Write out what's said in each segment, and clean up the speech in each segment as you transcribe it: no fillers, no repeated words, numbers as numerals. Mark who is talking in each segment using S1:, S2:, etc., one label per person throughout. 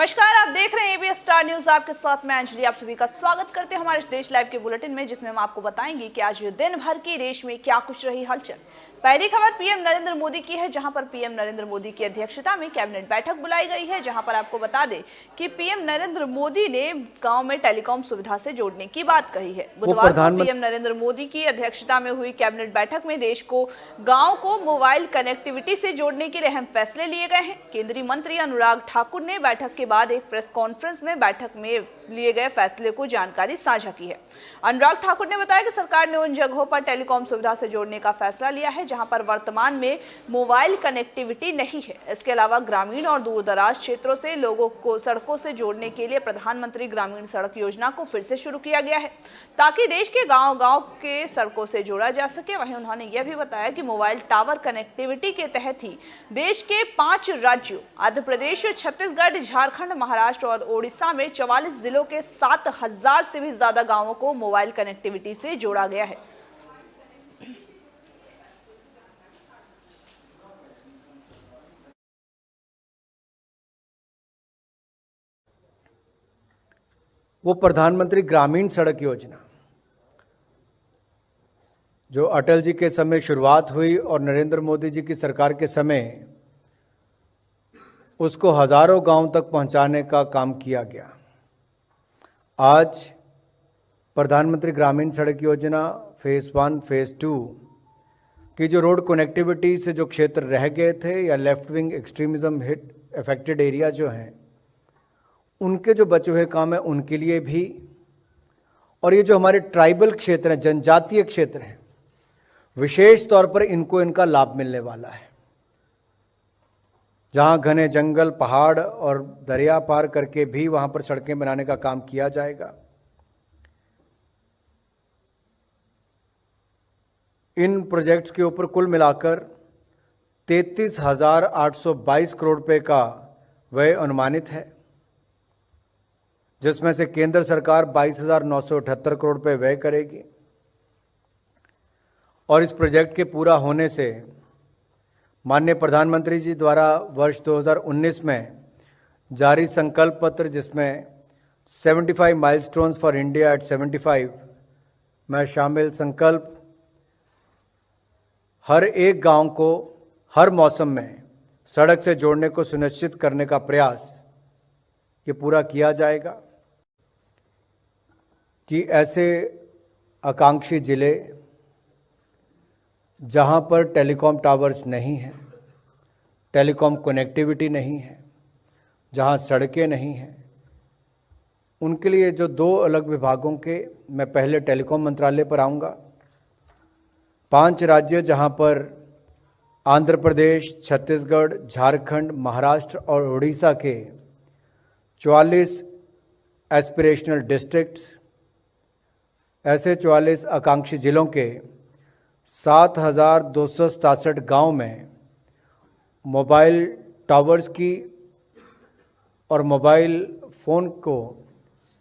S1: नमस्कार, आप देख रहे हैं एबीएस स्टार न्यूज। आपके साथ मैं अंजलि आप सभी का स्वागत करते हैं हमारे इस देश लाइव के बुलेटिन में, जिसमें हम आपको बताएंगे कि आज दिन भर की देश में क्या कुछ रही हलचल। पहली खबर पीएम नरेंद्र मोदी की है, जहां पर पीएम नरेंद्र मोदी की अध्यक्षता में कैबिनेट बैठक बुलाई गई है, जहां पर आपको बता दें कि पीएम नरेंद्र मोदी ने गांव में टेलीकॉम सुविधा से जोड़ने की बात कही है। बुधवार को पीएम नरेंद्र मोदी की अध्यक्षता में हुई कैबिनेट बैठक में देश को गाँव को मोबाइल कनेक्टिविटी से जोड़ने के अहम फैसले लिए गए हैं। केंद्रीय मंत्री अनुराग ठाकुर ने बैठक के बाद एक प्रेस कॉन्फ्रेंस में बैठक में लिए गए फैसले को जानकारी साझा की है। अनुराग ठाकुर ने बताया कि सरकार ने उन जगहों पर टेलीकॉम सुविधा से जोड़ने का फैसला लिया है जहां पर वर्तमान में मोबाइल कनेक्टिविटी नहीं है। इसके अलावा ग्रामीण और दूरदराज क्षेत्रों से लोगों को सड़कों से जोड़ने के लिए प्रधानमंत्री ग्रामीण सड़क योजना को फिर से शुरू किया गया है, ताकि देश के गांव-गांव के सड़कों से जोड़ा जा सके। वहीं उन्होंने यह भी बताया कि मोबाइल टावर कनेक्टिविटी के तहत ही देश के 5 राज्यों आंध्र प्रदेश, छत्तीसगढ़, झारखंड, महाराष्ट्र और ओडिशा में 44 जिलों के 7000 से भी ज्यादा गांवों को मोबाइल कनेक्टिविटी से जोड़ा गया है।
S2: वो प्रधानमंत्री ग्रामीण सड़क योजना जो अटल जी के समय शुरुआत हुई और नरेंद्र मोदी जी की सरकार के समय उसको हजारों गांव तक पहुंचाने का काम किया गया। आज प्रधानमंत्री ग्रामीण सड़क योजना फेज़ 1, फेज़ 2 की जो रोड कनेक्टिविटी से जो क्षेत्र रह गए थे या left wing extremism hit affected area जो हैं, उनके जो बचे हुए काम हैं उनके लिए भी, और ये जो हमारे ट्राइबल क्षेत्र हैं, जनजातीय क्षेत्र हैं, विशेष तौर पर इनको इनका लाभ मिलने वाला है। जहाँ घने जंगल, पहाड़ और दरिया पार करके भी वहाँ पर सड़कें बनाने का काम किया जाएगा। इन प्रोजेक्ट्स के ऊपर कुल मिलाकर 33,822 करोड़ रुपए का व्यय अनुमानित है, जिसमें से केंद्र सरकार 22,978 करोड़ रुपए व्यय करेगी। और इस प्रोजेक्ट के पूरा होने से माननीय प्रधानमंत्री जी द्वारा वर्ष 2019 में जारी संकल्प पत्र, जिसमें 75 माइलस्टोन्स फॉर इंडिया एट 75 में शामिल संकल्प हर एक गांव को हर मौसम में सड़क से जोड़ने को सुनिश्चित करने का प्रयास ये पूरा किया जाएगा कि ऐसे आकांक्षी जिले जहां पर टेलीकॉम टावर्स नहीं हैं, टेलीकॉम कनेक्टिविटी नहीं है, जहां सड़कें नहीं हैं, उनके लिए जो 2 अलग विभागों के, मैं पहले टेलीकॉम मंत्रालय पर आऊँगा। 5 राज्य जहां पर आंध्र प्रदेश, छत्तीसगढ़, झारखंड, महाराष्ट्र और उड़ीसा के 44 एस्पिरेशनल डिस्ट्रिक्ट्स, ऐसे 44 आकांक्षी जिलों के 7,267 गांव में मोबाइल टावर्स की और मोबाइल फ़ोन को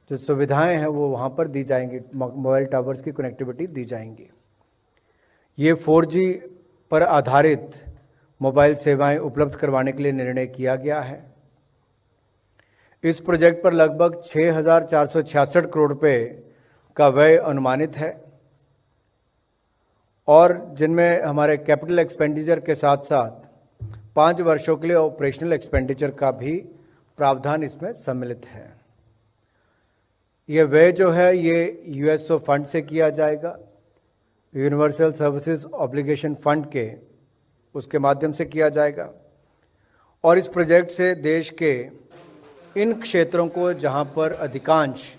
S2: जो सुविधाएं हैं वो वहाँ पर दी जाएंगी, मोबाइल टावर्स की कनेक्टिविटी दी जाएंगी। ये 4G पर आधारित मोबाइल सेवाएं उपलब्ध करवाने के लिए निर्णय किया गया है। इस प्रोजेक्ट पर लगभग 6,466 करोड़ रुपए का व्यय अनुमानित है, और जिनमें हमारे कैपिटल एक्सपेंडिचर के साथ साथ 5 वर्षों के लिए ऑपरेशनल एक्सपेंडिचर का भी प्रावधान इसमें सम्मिलित है। ये व्यय जो है ये यूएसओ फंड से किया जाएगा, यूनिवर्सल सर्विसेज ऑब्लिगेशन फंड के उसके माध्यम से किया जाएगा। और इस प्रोजेक्ट से देश के इन क्षेत्रों को जहां पर अधिकांश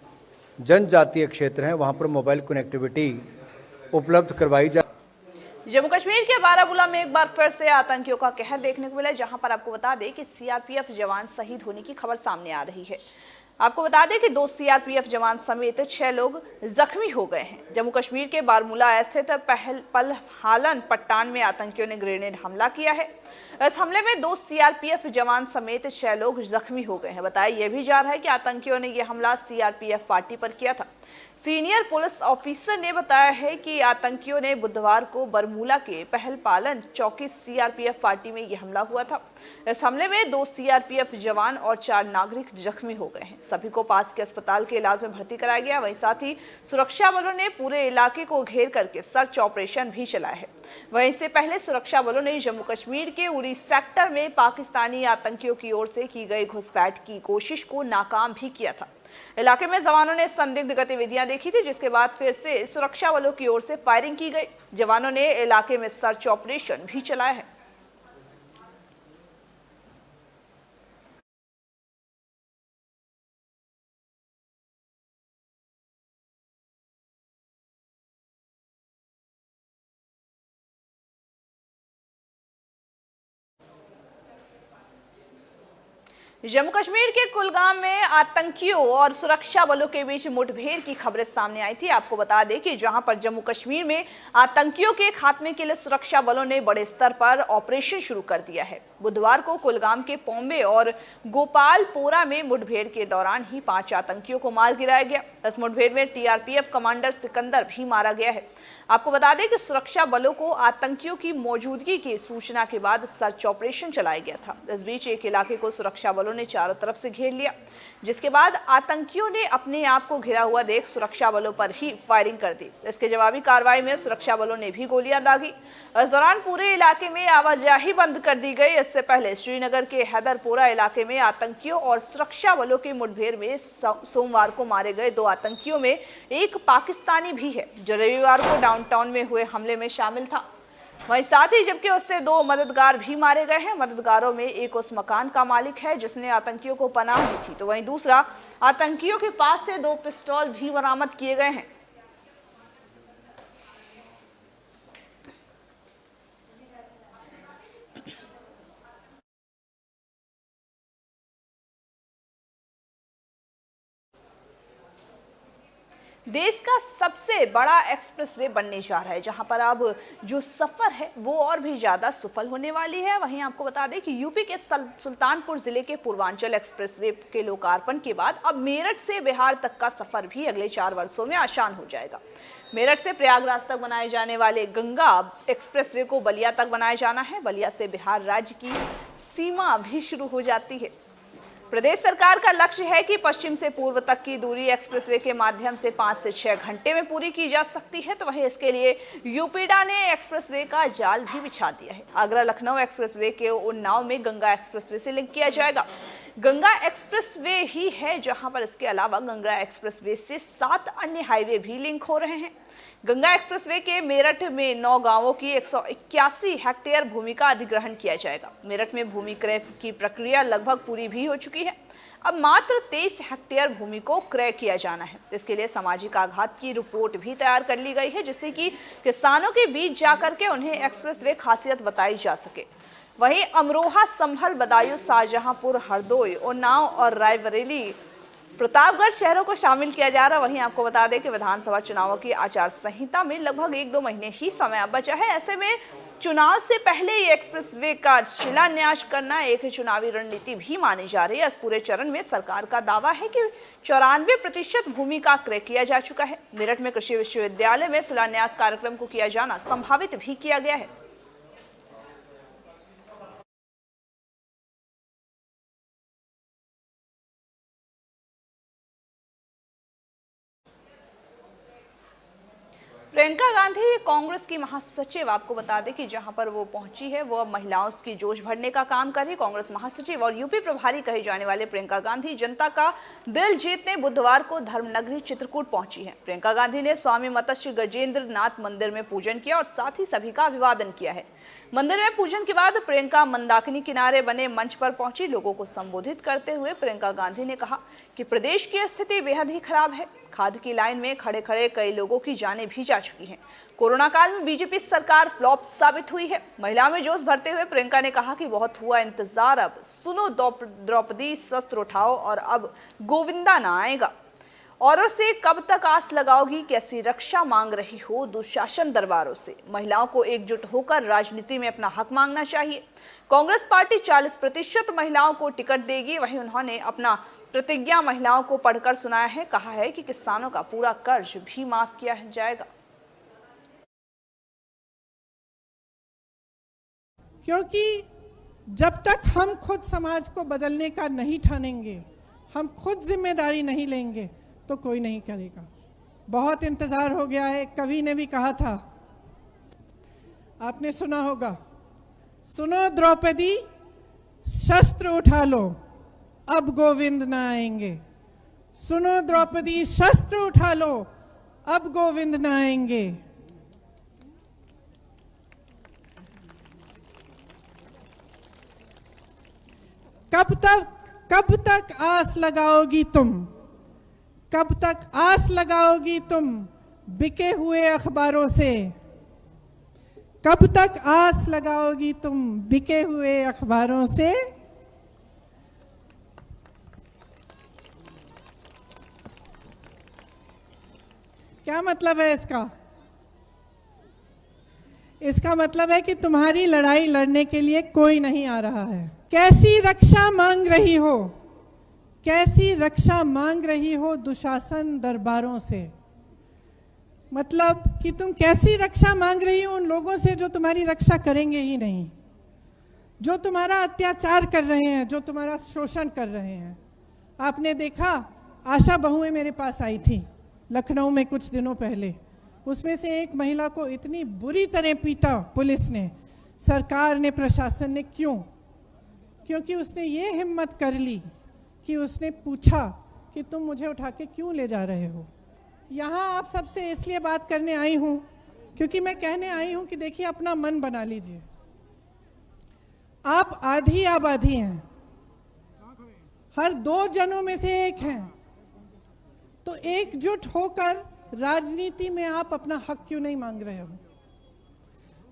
S2: जनजातीय क्षेत्र हैं वहां पर मोबाइल कनेक्टिविटी उपलब्ध करवाई जाए।
S1: जम्मू कश्मीर के बारामूला में एक बार फिर से आतंकियों का कहर देखने को मिला, जहां पर आपको बता दें कि सीआरपीएफ जवान शहीद होने की खबर सामने आ रही है। आपको बता दें कि 2 सीआरपीएफ जवान समेत 6 लोग जख्मी हो गए हैं। जम्मू कश्मीर के बारामूला स्थित पलहालन पट्टान में आतंकियों ने ग्रेनेड हमला किया है। इस हमले में 2 सीआरपीएफ जवान समेत 6 लोग जख्मी हो गए हैं। बताया यह भी जा रहा है कि आतंकियों ने यह हमला सीआरपीएफ पार्टी पर किया था। सीनियर पुलिस ऑफिसर ने बताया है कि आतंकियों ने बुधवार को बरमूला के पहलपालन चौकी सीआरपीएफ पार्टी में यह हमला हुआ था। इस हमले में 2 सीआरपीएफ जवान और 4 नागरिक जख्मी हो गए हैं। सभी को पास के अस्पताल के इलाज में भर्ती कराया गया। वहीं साथ ही सुरक्षा बलों ने पूरे इलाके को घेर करके सर्च ऑपरेशन भी चलाया है। वहीं इससे पहले सुरक्षा बलों ने जम्मू कश्मीर के उरी सेक्टर में पाकिस्तानी आतंकियों की ओर से की गई घुसपैठ की कोशिश को नाकाम भी किया था। इलाके में जवानों ने संदिग्ध गतिविधियां देखी थी, जिसके बाद फिर से सुरक्षा बलों की ओर से फायरिंग की गई। जवानों ने इलाके में सर्च ऑपरेशन भी चलाया है। जम्मू कश्मीर के कुलगाम में आतंकियों और सुरक्षा बलों के बीच मुठभेड़ की खबरें सामने आई थी। आपको बता दें कि जहां पर जम्मू कश्मीर में आतंकियों के खात्मे के लिए सुरक्षा बलों ने बड़े स्तर पर ऑपरेशन शुरू कर दिया है। बुधवार को कुलगाम के पोम्बे और गोपालपोरा में मुठभेड़ के दौरान ही 5 आतंकियों को मार गिराया गया। इस मुठभेड़ में टीआरपीएफ कमांडर सिकंदर भी मारा गया है। आपको बता दें कि सुरक्षा बलों को आतंकियों की मौजूदगी की सूचना के बाद सर्च ऑपरेशन चलाया गया था। इस बीच एक इलाके को सुरक्षा बलों ने चारों तरफ से घेर लिया, जिसके बाद आतंकियों ने अपने आप को घिरा हुआ देख सुरक्षा बलों पर ही फायरिंग कर दी। इसके जवाबी कार्रवाई में सुरक्षा बलों ने भी गोलियां दागी। इस दौरान पूरे इलाके में आवाजाही बंद कर दी गई। इससे पहले श्रीनगर के हैदरपोरा इलाके में आतंकियों और सुरक्षा बलों की मुठभेड़ में सोमवार को मारे गए 2 आतंकियों में एक पाकिस्तानी भी है, जो रविवार को डाउनटाउन में हुए हमले में शामिल था। वहीं साथ ही जबकि उससे 2 मददगार भी मारे गए हैं। मददगारों में एक उस मकान का मालिक है जिसने आतंकियों को पनाह दी थी, तो वहीं दूसरा आतंकियों के पास से 2 पिस्तौल भी बरामद किए गए हैं। देश का सबसे बड़ा एक्सप्रेसवे बनने जा रहा है, जहां पर अब जो सफर है वो और भी ज्यादा सफल होने वाली है। वहीं आपको बता दें कि यूपी के सुल्तानपुर जिले के पूर्वांचल एक्सप्रेसवे के लोकार्पण के बाद अब मेरठ से बिहार तक का सफर भी अगले 4 वर्षों में आसान हो जाएगा। मेरठ से प्रयागराज तक बनाए जाने वाले गंगा एक्सप्रेसवे को बलिया तक बनाया जाना है। बलिया से बिहार राज्य की सीमा भी शुरू हो जाती है। प्रदेश सरकार का लक्ष्य है कि पश्चिम से पूर्व तक की दूरी एक्सप्रेसवे के माध्यम से 5 से 6 घंटे में पूरी की जा सकती है। तो वहीं इसके लिए यूपीडा ने एक्सप्रेसवे का जाल भी बिछा दिया है। आगरा लखनऊ एक्सप्रेसवे के उन्नाव में गंगा एक्सप्रेसवे से लिंक किया जाएगा। गंगा एक्सप्रेसवे ही है जहां पर इसके अलावा गंगा एक्सप्रेसवे से 7 अन्य हाईवे भी लिंक हो रहे हैं। गंगा एक्सप्रेसवे के मेरठ में 9 गांवों की 181 हेक्टेयर भूमि का अधिग्रहण किया जाएगा। मेरठ में भूमि क्रय की प्रक्रिया लगभग पूरी भी हो चुकी है। अब मात्र 23 हेक्टेयर भूमि को क्रय किया जाना है। इसके लिए सामाजिक आघात की रिपोर्ट भी तैयार कर ली गई है, जिससे कि किसानों के बीच जाकर के उन्हें एक्सप्रेसवे खासियत बताई जा सके। वहीं अमरोहा, संभल, बदायूं, शाहजहांपुर, हरदोई, उन्नाव और रायबरेली, प्रतापगढ़ शहरों को शामिल किया जा रहा है। वहीं आपको बता दें कि विधानसभा चुनावों की आचार संहिता में लगभग 1-2 महीने ही समय बचा है। ऐसे में चुनाव से पहले ये एक्सप्रेसवे का शिलान्यास करना एक चुनावी रणनीति भी मानी जा रही है। इस पूरे चरण में सरकार का दावा है कि 94% भूमि का क्रय किया जा चुका है। मेरठ में कृषि विश्वविद्यालय में शिलान्यास कार्यक्रम को किया जाना संभावित भी किया गया है। प्रियंका गांधी कांग्रेस की महासचिव, आपको बता दें कि जहां पर वो पहुंची है वो अब महिलाओं की जोश भरने का काम कर रही है। कांग्रेस महासचिव और यूपी प्रभारी कहे जाने वाले प्रियंका गांधी जनता का दिल जीतने बुधवार को धर्मनगरी चित्रकूट पहुंची है। प्रियंका गांधी ने स्वामी मत्स्य गजेंद्र नाथ मंदिर में पूजन किया और साथ ही सभी का अभिवादन किया है। मंदिर में पूजन के बाद प्रियंका मंदाकिनी किनारे बने मंच पर पहुंची। लोगों को संबोधित करते हुए प्रियंका गांधी ने कहा कि प्रदेश की स्थिति बेहद ही खराब है। खाद की लाइन में खड़े खड़े कई लोगों की जानें भी जा चुकी हैं। कोरोना काल में बीजेपी सरकार फ्लॉप साबित हुई है। महिलाओं में जोश भरते हुए प्रियंका ने कहा कि बहुत हुआ इंतजार, अब सुनो द्रौपदी, शस्त्र उठाओ और अब गोविंदा ना आएगा। औरों से कब तक आस लगाओगी, कैसी रक्षा मांग रही हो दुशासन दरबारों से। महिलाओं को एकजुट होकर राजनीति में अपना हक मांगना चाहिए। कांग्रेस पार्टी 40% महिलाओं को टिकट देगी। वहीं उन्होंने अपना प्रतिज्ञा महिलाओं को पढ़कर सुनाया है। कहा है कि किसानों का पूरा कर्ज भी माफ किया जाएगा।
S3: क्योंकि जब तक हम खुद समाज को बदलने का नहीं ठानेंगे, हम खुद जिम्मेदारी नहीं लेंगे, तो कोई नहीं करेगा। बहुत इंतजार हो गया है। कवि ने भी कहा था, आपने सुना होगा, सुनो द्रौपदी शस्त्र उठा लो, अब गोविंद न आएंगे। सुनो द्रौपदी शस्त्र उठा लो, अब गोविंद न आएंगे। कब तक आस लगाओगी तुम, कब तक आस लगाओगी तुम बिके हुए अखबारों से, कब तक आस लगाओगी तुम बिके हुए अखबारों से। क्या मतलब है इसका? इसका मतलब है कि तुम्हारी लड़ाई लड़ने के लिए कोई नहीं आ रहा है। कैसी रक्षा मांग रही हो, कैसी रक्षा मांग रही हो दुशासन दरबारों से। मतलब कि तुम कैसी रक्षा मांग रही हो उन लोगों से जो तुम्हारी रक्षा करेंगे ही नहीं, जो तुम्हारा अत्याचार कर रहे हैं, जो तुम्हारा शोषण कर रहे हैं। आपने देखा, आशा बहुएं मेरे पास आई थी लखनऊ में कुछ दिनों पहले। उसमें से एक महिला को इतनी बुरी तरह पीटा पुलिस ने, सरकार ने, प्रशासन ने। क्यों? क्योंकि उसने ये हिम्मत कर ली कि उसने पूछा कि तुम मुझे उठा के क्यों ले जा रहे हो। यहाँ आप सबसे इसलिए बात करने आई हूँ क्योंकि मैं कहने आई हूँ कि देखिए, अपना मन बना लीजिए। आप आधी आबादी हैं, हर 2 जनों में से एक हैं, तो एकजुट होकर राजनीति में आप अपना हक क्यों नहीं मांग रहे हो?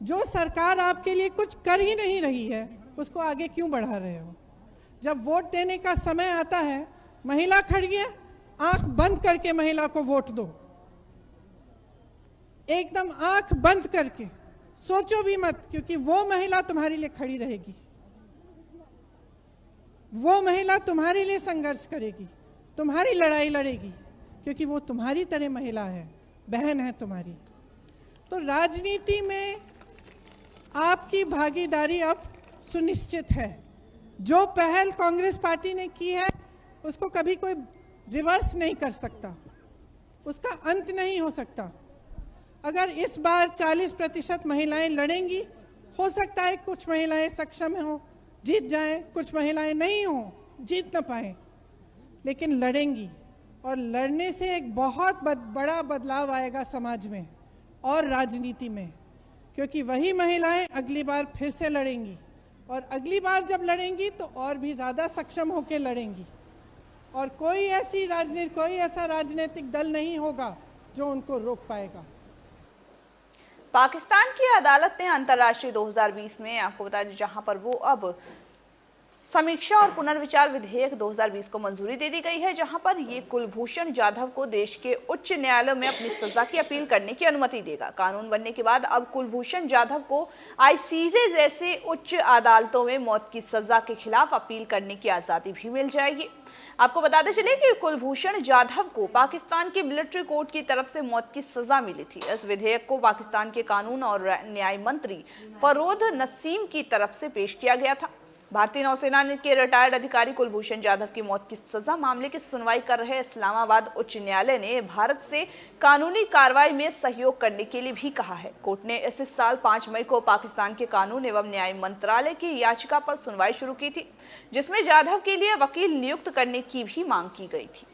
S3: जो सरकार आपके लिए कुछ कर ही नहीं रही है, उसको आगे क्यों बढ़ा रहे हो? जब वोट देने का समय आता है, महिला खड़ी है, आंख बंद करके महिला को वोट दो। एकदम आंख बंद करके, सोचो भी मत, क्योंकि वो महिला तुम्हारे लिए खड़ी रहेगी, वो महिला तुम्हारे लिए संघर्ष करेगी, तुम्हारी लड़ाई लड़ेगी, क्योंकि वो तुम्हारी तरह महिला है, बहन है तुम्हारी। तो राजनीति में आपकी भागीदारी अब सुनिश्चित है। जो पहल कांग्रेस पार्टी ने की है उसको कभी कोई रिवर्स नहीं कर सकता, उसका अंत नहीं हो सकता। अगर इस बार 40% महिलाएं लड़ेंगी, हो सकता है कुछ महिलाएं सक्षम हो, जीत जाएं, कुछ महिलाएं नहीं हो, जीत ना पाए, लेकिन लड़ेंगी। और लड़ने से एक बहुत बड़ा बदलाव आएगा समाज में और राजनीति में, क्योंकि वही महिलाएं अगली बार फिर से लड़ेंगी, और अगली बार जब लड़ेंगी तो और भी ज़्यादा सक्षम होकर लड़ेंगी, और कोई ऐसा राजनीतिक दल नहीं होगा जो उनको रोक पाएगा।
S1: पाकिस्तान की अदालत ने अंतर्राष्ट्रीय 2020 में, आपको बता दें, जहां पर वो अब समीक्षा और पुनर्विचार विधेयक 2020 को मंजूरी दे दी गई है, जहां पर ये कुलभूषण जाधव को देश के उच्च न्यायालय में अपनी सजा की अपील करने की अनुमति देगा। कानून बनने के बाद अब कुलभूषण जाधव को आईसीजे जैसे उच्च अदालतों में मौत की सजा के खिलाफ अपील करने की आजादी भी मिल जाएगी। आपको बताते चले कि कुलभूषण जाधव को पाकिस्तान की मिलिट्री कोर्ट की तरफ से मौत की सजा मिली थी। इस विधेयक को पाकिस्तान के कानून और न्याय मंत्री फरोद नसीम की तरफ से पेश किया गया था। भारतीय नौसेना के रिटायर्ड अधिकारी कुलभूषण जाधव की मौत की सजा मामले की सुनवाई कर रहे इस्लामाबाद उच्च न्यायालय ने भारत से कानूनी कार्रवाई में सहयोग करने के लिए भी कहा है। कोर्ट ने इस साल 5 मई को पाकिस्तान के कानून एवं न्याय मंत्रालय की याचिका पर सुनवाई शुरू की थी, जिसमें जाधव के लिए वकील नियुक्त करने की भी मांग की गई थी।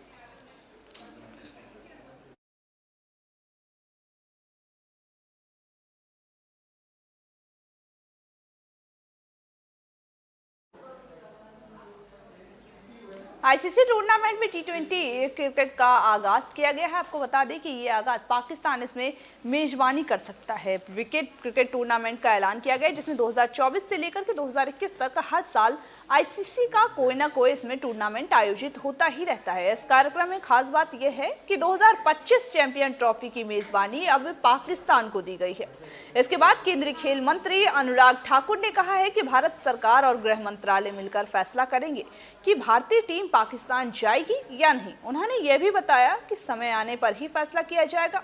S1: आईसीसी टूर्नामेंट में T20 क्रिकेट का आगाज किया गया है। आपको बता दें कि ये आगाज पाकिस्तान इसमें मेजबानी कर सकता है। विकेट क्रिकेट टूर्नामेंट का ऐलान किया गया है, जिसमें 2024 से लेकर के 2021 तक हर साल आईसीसी का कोई ना कोई इसमें टूर्नामेंट आयोजित होता ही रहता है। इस कार्यक्रम में खास बात यह है कि 2025 चैंपियन ट्रॉफी की मेजबानी अब पाकिस्तान को दी गई है। इसके बाद केंद्रीय खेल मंत्री अनुराग ठाकुर ने कहा है कि भारत सरकार और गृह मंत्रालय मिलकर फैसला करेंगे कि भारतीय टीम पाकिस्तान जाएगी या नहीं। उन्होंने यह भी बताया कि समय आने पर ही फैसला किया जाएगा।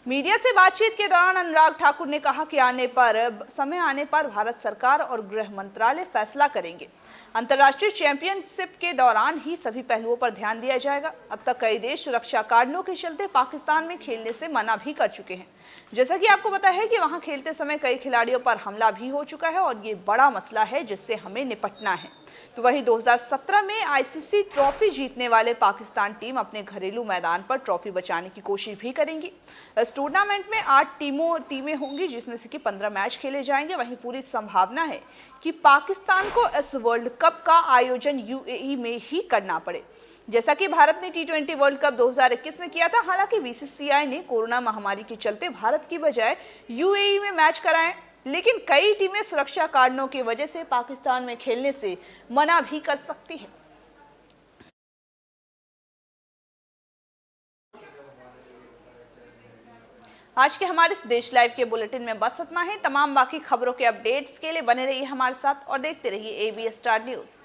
S1: मीडिया से बातचीत के दौरान अनुराग ठाकुर ने कहा कि समय आने पर भारत सरकार और गृह मंत्रालय फैसला करेंगे। अंतर्राष्ट्रीय चैंपियनशिप के दौरान ही सभी पहलुओं पर ध्यान दिया जाएगा। अब तक कई देश सुरक्षा कारणों के चलते पाकिस्तान में खेलने से मना भी कर चुके हैं। जैसा कि आपको पता है कि वहां खेलते समय कई खिलाड़ियों पर हमला भी हो चुका है और ये बड़ा मसला है जिससे हमें निपटना है। तो वहीं 2017 में आईसीसी ट्रॉफी जीतने वाले पाकिस्तान टीम अपने घरेलू मैदान पर ट्रॉफी बचाने की कोशिश भी करेंगी। इस टूर्नामेंट में 8 टीमें होंगी जिसमें से कि 15 मैच खेले जाएंगे। वहीं पूरी संभावना है कि पाकिस्तान को इस वर्ल्ड कप का आयोजन यूएई में ही करना पड़े, जैसा कि भारत ने T20 वर्ल्ड कप 2021 में किया था। हालांकि बीसीसीआई ने कोरोना महामारी के चलते भारत की बजाय यूएई में मैच कराए, लेकिन कई टीमें सुरक्षा कारणों की वजह से पाकिस्तान में खेलने से मना भी कर सकती है। आज के हमारे इस देश लाइव के बुलेटिन में बस इतना ही। तमाम बाकी खबरों के अपडेट्स के लिए बने रहिए हमारे साथ और देखते रहिए ABS स्टार न्यूज़।